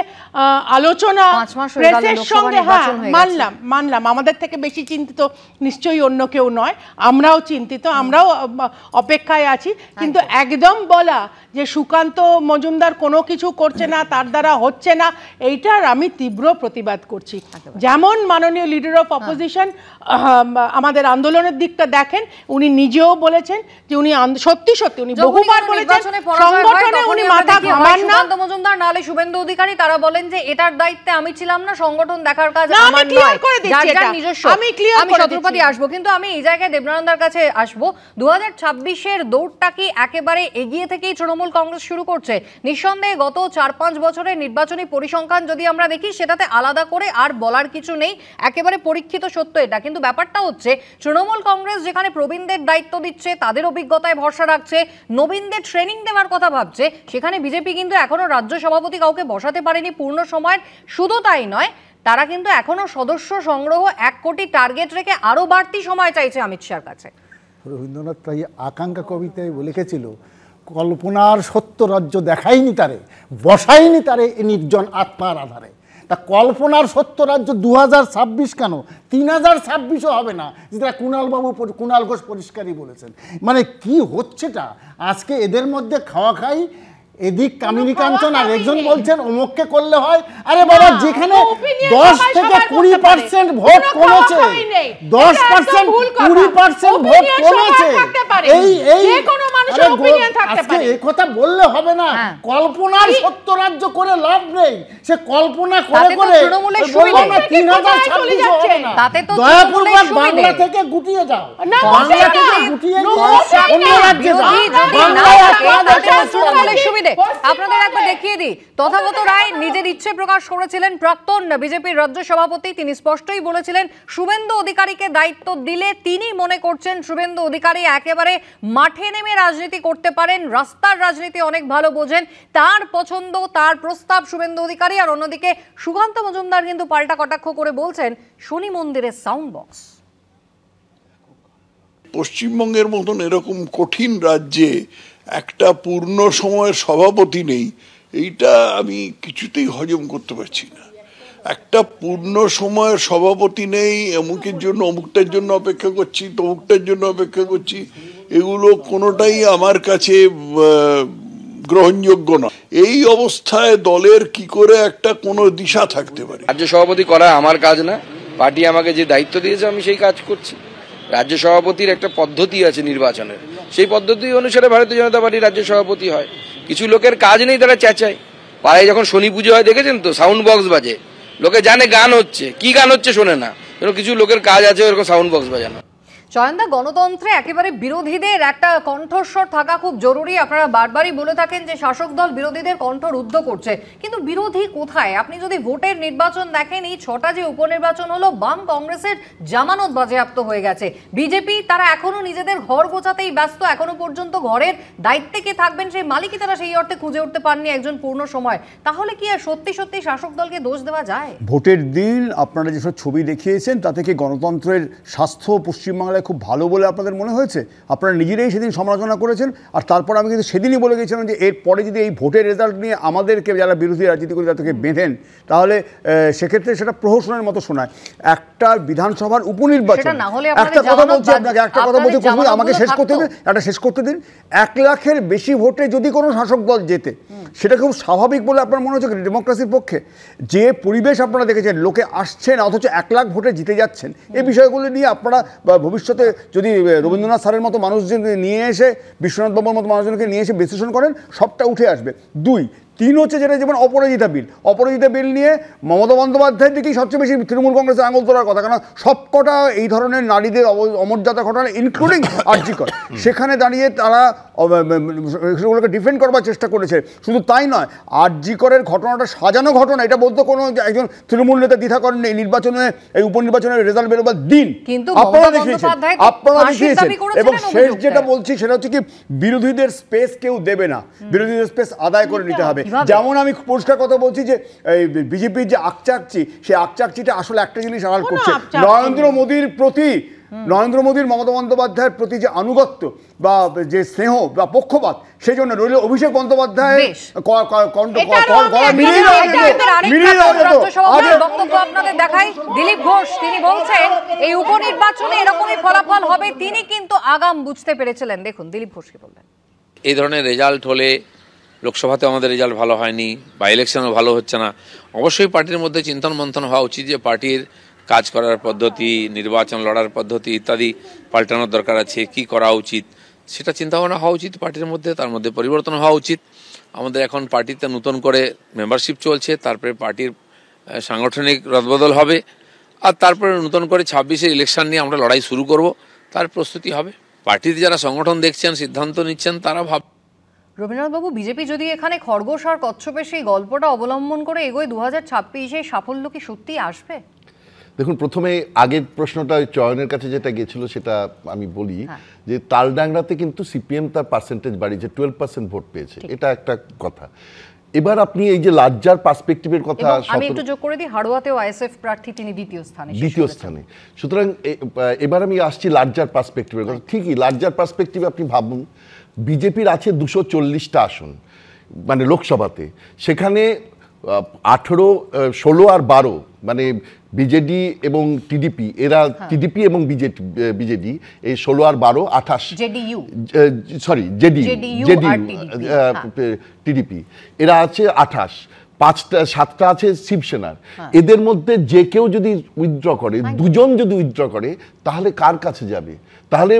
আলোচনা প্রেসের সঙ্গে, হ্যাঁ মানলাম আমাদের থেকে বেশি চিন্তিত নিশ্চয়ই অন্য কেউ নয়, আমরাও চিন্তিত, আমরাও অপেক্ষায় আছি। কিন্তু একদম বলা যে সুকান্ত মজুমদার কোনো কিছু করছে না, তার দ্বারা হচ্ছে না, এইটার আমি তীব্র প্রতিবাদ করছি। যেমন মাননীয় লিডার অফ অপোজিশন আমাদের আন্দোলনের দিকটা দেখেন, উনি নিজেও বলেছেন যে উনি সত্যি উনি বহুবার বলেছেন সংগঠনে উনি মাথা ঘামান না। সুকান্ত মজুমদার নালে শুভেন্দু অধিকারী তারা বলেন যে এটার দায়িত্বে আমি ছিলাম না, সংগঠন দেখার কাজ আমার নয়, যার যার নিজস্ব। আমি সতেরোপাতি আসবো, কিন্তু আমি এই জায়গায় দেবনানন্দার কাছে আসবো। 2026-এর দৌড়টা কি একেবারে এগিয়ে থেকেই তৃণমূল কংগ্রেস শুরু করছে? নিঃসন্দেহে গত 4-5 বছরের নির্বাচনী পরিসংখ্যান যদি আমরা দেখি, সেটাতে আলাদা করে আর বলার কিছু নেই, একেবারে পরীক্ষিত সত্য এটা। কিন্তু ব্যাপারটা হচ্ছে, তৃণমূল কংগ্রেস যেখানে প্রবীণদের দায়িত্ব দিচ্ছে, তাদের অভিজ্ঞতায় ভরসা রাখছে, নবীনদের ট্রেনিং দেওয়ার কথা ভাবছে, সেখানে বিজেপি কিন্তু এখনো রাজ্য সভাপতি কাউকে বসাতে পারেনি পূর্ণ সময়ের। শুধু তাই নয়, তারা কিন্তু এখনো সদস্য সংগ্রহ 1 কোটি টার্গেট রেখে আরো বাড়তি সময় চাইছে অমিত শাহর কাছে। রবীন্দ্রনাথ তাই আকাঙ্ক্ষা কবিতায় লিখেছিল, কল্পনার সত্য রাজ্য দেখায়নি তারে, বসায়নি তারে এ নির্জন আত্মার আধারে। তা কল্পনার সত্য রাজ্য 2026 কেন, 3026ও হবে না, যেটা কুণাল ঘোষ পরিষ্কারই বলেছেন। মানে কি হচ্ছেটা আজকে এদের মধ্যে? খাওয়া খাই, এদিক কামিনী কাঞ্চন, আর একজন বলছেন অমুককে করলে হয়। আরে বাবা, যেখানে 10 থেকে 20% ভোট কমেছে, 10% 20% ভোট কমেছে, এই মানুষের opinion থাকতে পারে। এই কথা বললে হবে না, কল্পনার সত্য রাজ্য করে লাভ নেই। সে কল্পনা করে করে বলবো না 3026 হবে না, দয়াপূর্বক বাংলা থেকে গুটিয়ে যাও, বাংলা থেকে গুটিয়ে অন্য রাজ্যে যাও। সুবিধে আপনাদের একবার দেখিয়ে দিই, তথাগত রায় নিজের ইচ্ছে প্রকাশ করেছিলেন, প্রাক্তন বিজেপির রাজ্য সভাপতি। তিনি স্পষ্টই বলেছিলেন শুভেন্দু অধিকারীকে দায়িত্ব দিলে তিনি মনে করছেন শুভেন্দু অধিকারী একেবারে মাঠে নেমে রাজনীতি করতে পারেন, রাস্তার রাজনীতি অনেক ভালো বোঝেন, তার পছন্দ, তার প্রস্তাব শুভেন্দু অধিকারী। আর অন্যদিকে সুকান্ত মজুমদার কিন্তু পাল্টা কটাক্ষ করে বলছেন শনি মন্দিরের সাউন্ড বক্স। পশ্চিমবঙ্গের মতন এরকম কঠিন রাজ্যে একটা পূর্ণ সময়ের সভাপতি নেই, এইটা আমি কিছুতেই হজম করতে পারছি না। একটা পূর্ণ সময়ের সভাপতি নেই, অমুকের জন্য অমুকটার জন্য অপেক্ষা করছি, তমুকটার জন্য অপেক্ষা করছি, এগুলো কোনোটাই আমার কাছে গ্রহণযোগ্য না। এই অবস্থায় দলের কি করে একটা কোনো দিশা থাকতে পারে? রাজ্য সভাপতি করা আমার কাজ না, পার্টি আমাকে যে দায়িত্ব দিয়েছে আমি সেই কাজ করছি। রাজ্য সভাপতির একটা পদ্ধতি আছে নির্বাচনের, সেই পদ্ধতি অনুসারে ভারতীয় জনতা পার্টি রাজ্য সভাপতি হয়। কিছু লোকের কাজ নেই, তারা চেঁচায়। পাড়ায় যখন শনি পুজো হয় দেখেছেন তো, সাউন্ড বক্স বাজে, লোকে জানে গান হচ্ছে, কি গান হচ্ছে শোনে না, কিছু লোকের কাজ আছে ওরকম সাউন্ড বক্স বাজানো। চয়নদা, গণতন্ত্রে একেবারে বিরোধীদের একটা কণ্ঠস্বর থাকা খুব জরুরি। আপনারা বারবারই বলে থাকেন যে শাসক দল বিরোধীদের কণ্ঠ রুদ্ধ করছে, কিন্তু বিরোধী কোথায়? আপনি যদি ভোটের নির্বাচন দেখেন, এই 6টা যে উপনির্বাচন হলো, বাম কংগ্রেসের জামানত বাজেয়াপ্ত হয়ে গেছে। বিজেপি তারা এখনো নিজেদের ঘর গোছাতেই ব্যস্ত, এখনো পর্যন্ত ঘরের দায়িত্বে কে থাকবেন সেই মালিকই তারা সেই অর্থে খুঁজে উঠতে পারেননি একজন পূর্ণ সময়। তাহলে কি আর সত্যি সত্যি শাসক দলকে দোষ দেওয়া যায়? ভোটের দিন আপনারা যেসব ছবি দেখিয়েছেন তা থেকে গণতন্ত্রের স্বাস্থ্য পশ্চিমবাংলায় খুব ভালো বলে আপনাদের মনে হয়েছে? আপনারা নিজেরাই সেদিন সমালোচনা করেছেন। আর তারপর আমি কিন্তু সেদিনই বলে গেছিলাম যে এরপরে যদি এই ভোটের রেজাল্ট নিয়ে আমাদেরকে যারা বিরোধী রাজনীতি করে তাদেরকে বেঁধেন, তাহলে সেক্ষেত্রে সেটা প্রহসনের মতো শোনায়। একটা বিধানসভার উপনির্বাচন, একটা কথা বলছি আপনাকে, একটা কথা বলছি, আমাকে শেষ করতে দিন, একটা শেষ করতে দিন। 1 লাখের বেশি ভোটে যদি কোনো শাসক দল জেতে, সেটা খুব স্বাভাবিক বলে আপনার মনে হচ্ছে ডেমোক্রেসির পক্ষে? যে পরিবেশ আপনারা দেখেছেন, লোকে আসছেন অথচ 1 লাখ ভোটে জিতে যাচ্ছেন, এই বিষয়গুলো নিয়ে আপনারা ভবিষ্যতে যদি রবীন্দ্রনাথ স্যারের মতো মানুষজনকে নিয়ে এসে, বিশ্বনাথ বাবুর মতো মানুষজনকে নিয়ে এসে বিশ্লেষণ করেন, সবটা উঠে আসবে। 2, 3 হচ্ছে যেটা যেমন অপরাজিতা বিল নিয়ে মমতা বন্দ্যোপাধ্যায়ের দিকেই সবচেয়ে বেশি তৃণমূল কংগ্রেসের আঙুল তোলার কথা, কারণ সবকটা এই ধরনের নারীদের অমর্যাদা ঘটনা, ইনক্লুডিং আরজিকর, সেখানে দাঁড়িয়ে তারা সেগুলোকে ডিফেন্ড করবার চেষ্টা করেছে। শুধু তাই নয়, আরজিকরের ঘটনাটা সাজানো ঘটনা, এটা বলতে কোনো একজন তৃণমূল নেতা দ্বিধা করেন এই নির্বাচনে, এই উপনির্বাচনের রেজাল্ট বেরোবার দিন আপনারা দেখিয়েছেন। এবং শেষ যেটা বলছি সেটা হচ্ছে কি, বিরোধীদের স্পেস কেউ দেবে না, বিরোধীদের স্পেস আদায় করে নিতে হবে। যেমন আমি পরিষ্কার কথা বলছি যে বিজেপির যে আকচাকচি, সেই আকচাকচিটা আসলে একটা জিনিস আড়াল করছে, নরেন্দ্র মোদীর প্রতি, নরেন্দ্র মোদীর, মমতা বন্দ্যোপাধ্যায়ের প্রতি যে আনুগত্য বা যে স্নেহ বা পক্ষপাত, সেই জন্য নইলে অভিষেক বন্দ্যোপাধ্যায় বক্তব্য আপনাদের দেখাই। দিলীপ ঘোষ তিনি বলছেন এই উপনির্বাচনে এরকমই ফলাফল হবে, তিনি কিন্তু আগাম বুঝতে পেরেছিলেন। দেখুন দিলীপ ঘোষ কি বললেন। এই ধরনের রেজাল্ট হলে, লোকসভাতে আমাদের রেজাল্ট ভালো হয়নি বা ইলেকশনও ভালো হচ্ছে না, অবশ্যই পার্টির মধ্যে চিন্তন মন্থন হওয়া উচিত যে পার্টির কাজ করার পদ্ধতি, নির্বাচন লড়ার পদ্ধতি ইত্যাদি পাল্টানোর দরকার আছে, কি করা উচিত সেটা চিন্তাভাবনা হওয়া উচিত পার্টির মধ্যে, তার মধ্যে পরিবর্তন হওয়া উচিত। আমাদের এখন পার্টিতে নতুন করে মেম্বারশিপ চলছে, তারপরে পার্টির সাংগঠনিক রদবদল হবে, আর তারপরে নতুন করে 26-এর ইলেকশন নিয়ে আমরা লড়াই শুরু করব, তার প্রস্তুতি হবে। পার্টিতে যারা সংগঠন দেখছেন, সিদ্ধান্ত নিচ্ছেন, তারা রবীন্দ্রনাথবাবু, বিজেপি যদি এখানে খরগোশ আর কচ্ছপের সেই গল্পটা অবলম্বন করে এগোয়, 2026-এ সাফল্য কি সত্যি আসবে? দেখুন, প্রথমে আগের প্রশ্নটা চয়নের কাছে যেটা গিয়েছিল সেটা আমি বলি যে তালডাংরাতে কিন্তু সিপিএম তার পার্সেন্টেজ বাড়িয়েছে, 12% ভোট পেয়েছে, এটা একটা কথা। এবার আপনি এই যে লার্জার পার্সপেক্টিভের কথা, আমি একটু যোগ করে দিই, হাড়োয়াতেও আইএসএফ প্রার্থী তিনি দ্বিতীয় স্থানে। সুতরাং এবার আমি আসছি লার্জার পার্সপেক্টিভের কথা। ঠিকই, লার্জার পার্সপেক্টিভে আপনি ভাবুন, বিজেপির আছে 240টা আসন মানে লোকসভাতে, সেখানে 18, 16 আর 12 মানে বিজেডি এবং টিডিপি, এরা টিডিপি এবং বিজেডি এই 16 আর 12 28, টিডিপি এরা আছে 28, 7টা আছে শিবসেনার। এদের মধ্যে যে কেউ যদি উইথড্র করে, 2জন যদি উইথড্র করে, তাহলে কার কাছে যাবে? তাহলে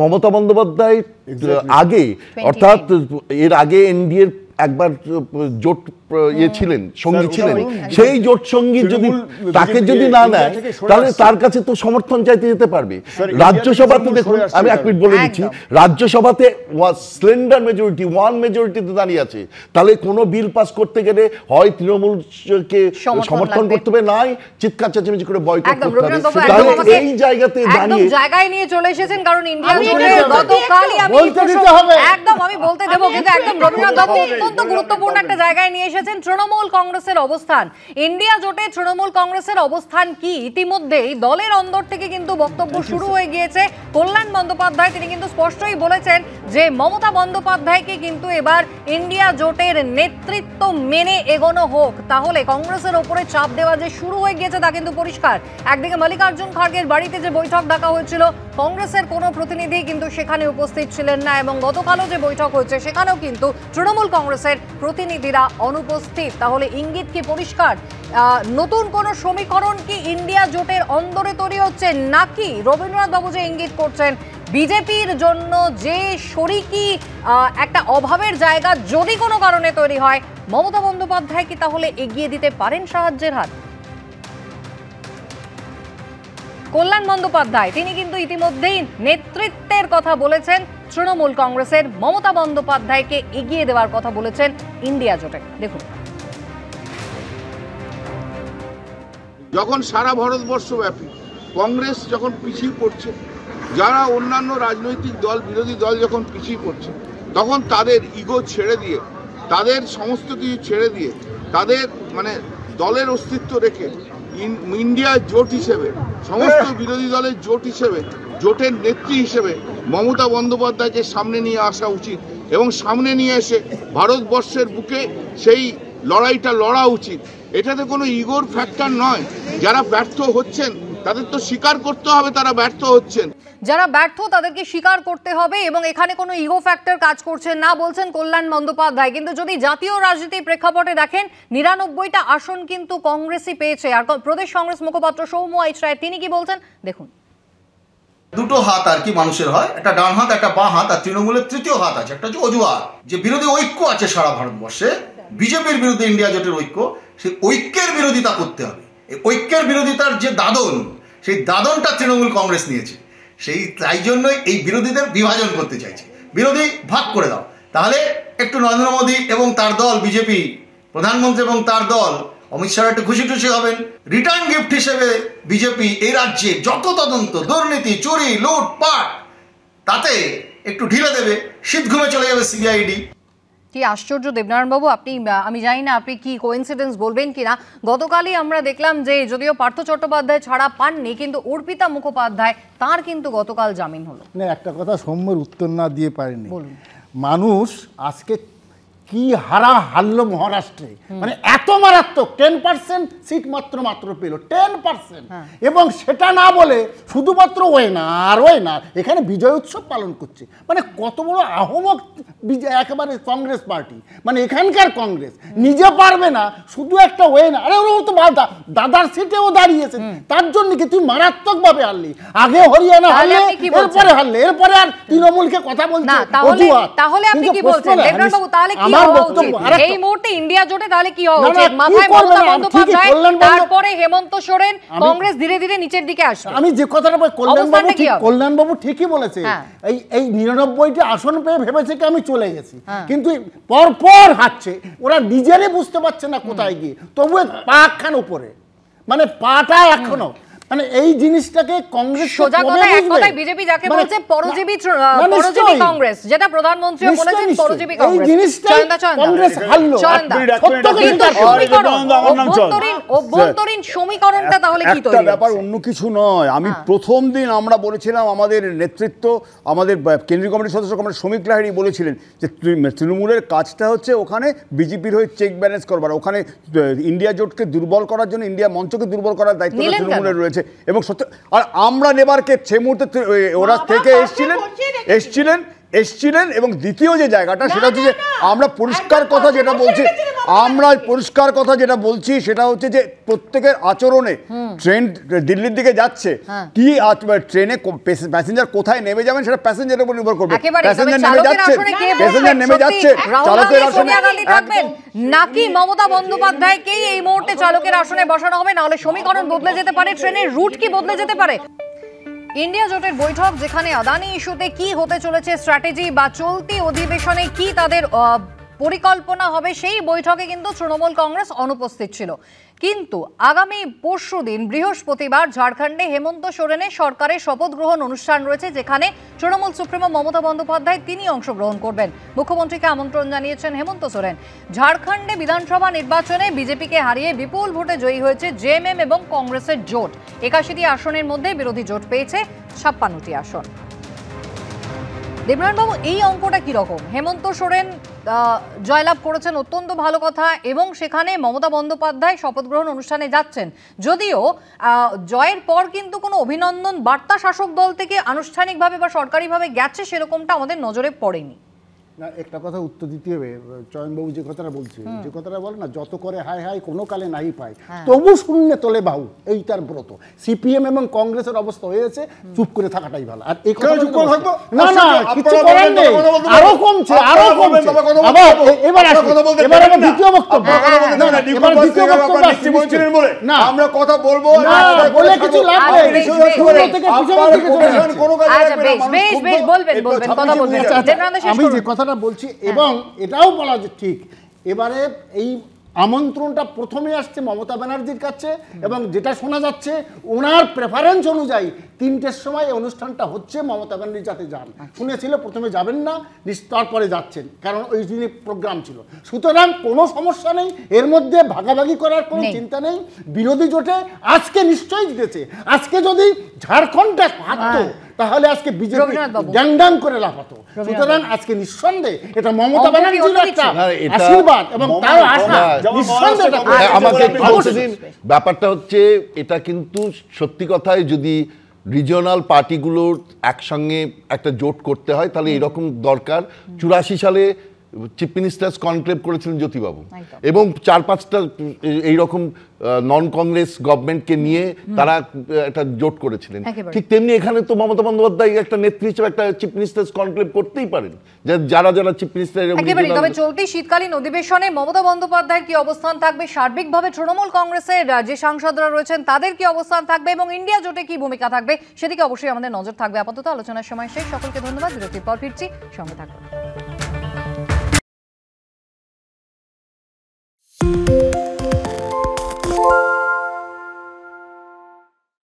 মমতা বন্দ্যোপাধ্যায় আগে, অর্থাৎ এর আগে এনডিএর একবার জোট ছিলেন, সঙ্গী ছিলেন, সেই জোট সঙ্গী যদি তাকে যদি না নেয় তাহলে তার কাছে তো সমর্থন চাইতে যেতে পারবে। রাজ্যসভাতে দেখুন, আমি এক মিনিট বলে দিচ্ছি, রাজ্যসভাতে স্লেন্ডার মেজরিটি, ওয়ান মেজরিটিতে দাঁড়িয়ে আছে। তাহলে কোনো বিল পাস করতে গেলে হয় তৃণমূলকে সমর্থন করতে হবে, নাই চিৎকার চেঁচামেচি করে বয়কট করতে হবে। তাহলে এই জায়গাতে দাঁড়িয়ে জায়গায় নিয়ে চলে এসেছেন, কারণ ইন্ডিয়া জোটে গতকালই আমি একদম আমি বলতে দেবো, কিন্তু একদম রবীন্দ্রনাথ বাবু অত্যন্ত গুরুত্বপূর্ণ একটা জায়গায় নিয়ে এসেছেন তৃণমূল কংগ্রেসের অবস্থান। ইন্ডিয়া জোটে তৃণমূল কংগ্রেসের অবস্থান কি? ইতিমধ্যেই দলের অন্দর থেকে কিন্তু বক্তব্য শুরু হয়ে গিয়েছে। কল্যাণ বন্দ্যোপাধ্যায় তিনি কিন্তু স্পষ্টই বলেছেন যে মমতা বন্দ্যোপাধ্যায়কে কিন্তু এবার ইন্ডিয়া জোটের নেতৃত্ব মেনে এগোনো হোক, তাহলে কংগ্রেসের ওপরে চাপ দেওয়া যে শুরু হয়ে গিয়েছে তা কিন্তু পরিষ্কার। একদিকে মল্লিকার্জুন খাড়গের বাড়িতে যে বৈঠক ডাকা হয়েছিল, কংগ্রেসের কোনো প্রতিনিধি কিন্তু সেখানে উপস্থিত ছিলেন না, এবং গতকালও যে বৈঠক হয়েছে সেখানেও কিন্তু তৃণমূল কংগ্রেসের প্রতিনিধিরা অনুপস্থিত। তাহলে ইঙ্গিত কি পরিষ্কার? নতুন কোন সমীকরণ কি ইন্ডিয়া জোটের অন্দরে তৈরি হচ্ছে, নাকি রবীন্দ্রনাথ বাবু যে ইঙ্গিত করছেন বিজেপির জন্য যে শরিকি একটা অভাবের জায়গা যদি কোনো কারণে তৈরি হয়, মমতা বন্দ্যোপাধ্যায় কি তাহলে এগিয়ে দিতে পারেন সাহায্যের হাত? কল্যাণ বন্দ্যোপাধ্যায় তিনি কিন্তু ইতিমধ্যেই নেতৃত্বের কথা বলেছেন তৃণমূল কংগ্রেসের, মমতা বন্দ্যোপাধ্যায়কে এগিয়ে দেওয়ার কথা বলেছেন ইন্ডিয়া জোটে। দেখুন, যখন সারা ভারতবর্ষব্যাপী কংগ্রেস যখন পিছিয়ে পড়ছে, যারা অন্যান্য রাজনৈতিক দল, বিরোধী দল যখন পিছিয়ে পড়ছে, তখন তাদের ইগো ছেড়ে দিয়ে, তাদের সমস্ত কিছু ছেড়ে দিয়ে, তাদের মানে দলের অস্তিত্ব রেখে ইন্ডিয়া জোট হিসেবে, সমস্ত বিরোধী দলের জোট হিসেবে, জোটের নেত্রী হিসেবে মমতা বন্দ্যোপাধ্যায়কে সামনে নিয়ে আসা উচিত, এবং সামনে নিয়ে এসে ভারতবর্ষের বুকে সেই লড়াইটা লড়া উচিত। এটাতে কোনো ইগোর ফ্যাক্টর নয়। যারা ব্যর্থ হচ্ছেন তাদের তো স্বীকার করতে হবে তারা ব্যর্থ হচ্ছেন, যারা ব্যর্থ তাদেরকে স্বীকার করতে হবে, এবং এখানে কোনো ইগো ফ্যাক্টর কাজ করছে না বলছেন কল্যাণ বন্দ্যোপাধ্যায়। কিন্তু যদি জাতীয় রাজনীতির প্রেক্ষাপটে দেখেন, ৯৯টা আসন কিন্তু কংগ্রেসই পেয়েছে। আর প্রদেশ কংগ্রেস মুখপাত্র সৌম্য এইচ রায় তিনি কি বলছেন দেখুন। দুটো হাত আর কি মানুষের হয়, একটা ডান হাত একটা বাঁ হাত, আর তৃণমূলের তৃতীয় হাত আছে, একটা হচ্ছে অজুহাত। যে বিরোধী ঐক্য আছে সারা ভারতবর্ষে, বিজেপির বিরুদ্ধে ইন্ডিয়া জোটের ঐক্য, সেই ঐক্যের বিরোধিতা করতে হবে। এই ঐক্যের বিরোধিতার যে দাদন, সেই দাদনটা তৃণমূল কংগ্রেস নিয়েছে। তাই জন্যই এই বিরোধীদের বিভাজন করতে চাইছে, বিরোধী ভাগ করে দাও, তাহলে একটু নরেন্দ্র মোদী এবং তার দল বিজেপি, প্রধানমন্ত্রী এবং তার দল অমিত শাহ একটু খুশি টুশি হবেন। রিটার্ন গিফট হিসেবে বিজেপি এই রাজ্যে যত তদন্ত, দুর্নীতি, চুরি, লুটপাট, তাতে একটু ঢিলে দেবে, শীত ঘুমে চলে যাবে সিবিআইডি। কি আশ্চর্য দেবনারায়ণ বাবু, আপনি, আমি জানি না আপনি কি কোইন্সিডেন্স বলবেন কিনা, গতকালই আমরা দেখলাম যে যদিও পার্থ চট্টোপাধ্যায় ছাড়া পাননি, কিন্তু অর্পিতা মুখোপাধ্যায় তার কিন্তু গতকাল জামিন হলো। না, একটা কথা সৌম্যর উত্তর না দিয়ে পারেনি। মানুষ আজকে কি হারলো মহারাষ্ট্রে, মানে এত মারাত্মক 10% সিট মাত্র পেল, 10%, এবং সেটা না বলে শুধুমাত্র ওয়েনার এখানে বিজয় উৎসব পালন করছে। মানে কত বড় আহমক একেবারে কংগ্রেস পার্টি, মানে এখানকার কংগ্রেস নিজে পারবে না, শুধু একটা ওয়েনার। আরে ও তো দাদার সিটেও দাঁড়িয়েছে, তার জন্য কি তুই মারাত্মকভাবে হারলি? আগে হরিয়ানা হারলে, এরপরে হারলে, এরপরে আর তৃণমূলকে কথা বলছে। তাহলে আপনি কি বলছেন দেবনারায়ণ বাবু, তাহলে কি এই মুহূর্তে ইন্ডিয়া জোটে তাহলে কি হওয়া উচিত? মাথায় মমতা বন্দ্যোপাধ্যায়, তারপরে হেমন্ত সোরেন, কংগ্রেস ধীরে ধীরে নিচের দিকে আসবে। আমি যে কথাটা বলি, কল্যাণ বাবু ঠিকই বলেছে। এই ৯৯টা আসন পেয়ে ভেবেছে কি আমি চলে গেছি, কিন্তু পর হাঁটছে, ওরা নিজেরই বুঝতে পারছে না কোথায় গিয়ে, তবু পা খান উপরে, মানে পাটা এখনো, মানে এই জিনিসটাকে কংগ্রেস সোজা কথা, এক কথায় বিজেপি যাকে বলছে পরজীবী কংগ্রেস, যেটা প্রধানমন্ত্রী বলেছেন পরজীবী কংগ্রেস, এই জিনিসটা কংগ্রেস হারলো। অভ্যন্তরীণ সমীকরণটা তাহলে কি তৈরি? একটা ব্যাপার, অন্য কিছু নয়। আমি প্রথম দিন আমরা বলেছিলাম, আমাদের নেতৃত্ব, আমাদের কেন্দ্রীয় কমিটির সদস্য কমিটির শ্রমিক লাহিড়ী বলেছিলেন যে তৃণমূলের কাজটা হচ্ছে ওখানে বিজেপির হয়ে চেক ব্যালেন্স করবার, ওখানে ইন্ডিয়া জোটকে দুর্বল করার জন্য, ইন্ডিয়া মঞ্চকে দুর্বল করার দায়িত্ব তৃণমূলের রয়েছে। এবং সত্য, আর আমরা নেবার কে সে মুহূর্তে ওরা থেকে এসছিলেন এসছিলেন। এবং দ্বিতীয় যে জায়গাটা সেটা হচ্ছে যে আমরা পরিষ্কার কথা যেটা বলছি সেটা হচ্ছে যে প্রত্যেকের আচরণে, ট্রেন দিল্লির দিকে যাচ্ছে, কি ট্রেনে প্যাসেঞ্জার কোথায় নেমে যাবেন সেটা প্যাসেঞ্জারের উপর নির্ভর করবে। প্যাসেঞ্জার নেমে যাচ্ছে চালকের আসনে থাকবেন নাকি মমতা বন্দ্যোপাধ্যায়কেই এই মুহূর্তে চালকের আসনে বসানো হবে, নাহলে সমীকরণ বদলে যেতে পারে, ট্রেনের রুট কি বদলে যেতে পারে। ইন্ডিয়া জোটের বৈঠক, যেখানে আদানি ইস্যুতে কি হতে চলেছে স্ট্র্যাটেজি বা চলতি অধিবেশনে কি তাদের পরিকল্পনা হবে, সেই বৈঠকে কিন্তু তৃণমূল কংগ্রেস অনুপস্থিত ছিল। কিন্তু আগামী পরশুদিন বৃহস্পতিবার ঝাড়খণ্ডে হেমন্ত সোরেনের সরকারের শপথ গ্রহণ অনুষ্ঠান রয়েছে, যেখানে তৃণমূল সুপ্রিমো মমতা বন্দ্যোপাধ্যায় তিনি অংশগ্রহণ করবেন। মুখ্যমন্ত্রীকে আমন্ত্রণ জানিয়েছেন হেমন্ত সোরেন। ঝাড়খণ্ডে বিধানসভা নির্বাচনে বিজেপিকে হারিয়ে বিপুল ভোটে জয়ী হয়েছে জেএমএম এবং কংগ্রেসের জোট। 81টি আসনের মধ্যে বিরোধী জোট পেয়েছে 56টি আসন। দেবনারায়ণবাবু, এই অঙ্কটা কিরকম? হেমন্ত সোরেন জয়লাভ করেছেন, অত্যন্ত ভালো কথা, এবং সেখানে মমতা বন্দ্যোপাধ্যায় শপথ গ্রহণ অনুষ্ঠানে যাচ্ছেন। যদিও জয়ের পর কিন্তু কোনো অভিনন্দন বার্তা শাসক দল থেকে আনুষ্ঠানিকভাবে বা সরকারিভাবে গেছে সেরকমটা আমাদের নজরে পড়েনি। না, একটা কথা উত্তর দিতে হবে। চয়নবাবু যে কথাটা বলছে, যে কথাটা বলে না, যত করে হাই হাই কোনো কালে নাই পায়, তবু শূন্যে তোলে বাহু, এইটার ব্রত সিপিএম এবং কংগ্রেসের অবস্থা হয়েছে। চুপ করে থাকাটাই ভালো। আর এই কথা না না কিছু করার নেই, আরো কমছে, আরো কমছে। এবার আমার দ্বিতীয় বক্তব্য, না আমরা কথা বলবো বলে কিছু লাভ নেই। আমি যে কথাটা বলছি, এবং এটাও বলা যে ঠিক, এবারে এই আমন্ত্রণটা প্রথমে আসছে মমতা ব্যানার্জির কাছে, এবং যেটা শোনা যাচ্ছে ওনার প্রেফারেন্স অনুযায়ী 3টের সময় এই অনুষ্ঠানটা হচ্ছে, মমতা ব্যানার্জি যাতে যান। শুনেছিল প্রথমে যাবেন না, তারপরে যাচ্ছেন, কারণ ওই দিনে প্রোগ্রাম ছিল। সুতরাং কোনো সমস্যা নেই, এর মধ্যে ভাগাভাগি করার কোনো চিন্তা নেই। বিরোধী জোটে আজকে নিশ্চয়ই জিতেছে। আজকে যদি ঝাড়খণ্ডটা হারতো তাহলে আজকে বিজেপি ড্যাং করে লাফাতো। সুতরাং আজকে নিঃসন্দেহে এটা মমতা ব্যানার্জির একটা আশীর্বাদ এবং তার আশা। আমাকে ব্যাপারটা হচ্ছে এটা কিন্তু সত্যি কথাই, যদি রিজিওনাল পার্টিগুলোর একসঙ্গে একটা জোট করতে হয় তাহলে এরকম দরকার। 84 সালে চিফ মিনিস্টার্স কনক্লেভ করেছিলেন জ্যোতিবাবু, এবং 4-5টা এইরকম নন কংগ্রেস গভর্নমেন্টকে নিয়ে তারা একটা জোট করেছিলেন। ঠিক তেমনি এখানে তো মমতা বন্দ্যোপাধ্যায় একটা নেত্রী হিসেবে একটা চিফ মিনিস্টার্স কনক্লেভ করতেই পারেন, যারা যারা চিফ মিনিস্টার। তবে চলতি শীতকালীন অধিবেশনে মমতা বন্দ্যোপাধ্যায়ের কি অবস্থান থাকবে, সার্বিকভাবে তৃণমূল কংগ্রেসের যে সাংসদরা রয়েছেন তাদের কি অবস্থান থাকবে, এবং ইন্ডিয়া জোটে কি ভূমিকা থাকবে, সেদিকে অবশ্যই আমাদের নজর থাকবে। আপাতত আলোচনার সময় শেষ। সকলকে ধন্যবাদ। বিরতির পর ফিরছি, সঙ্গে থাকুন।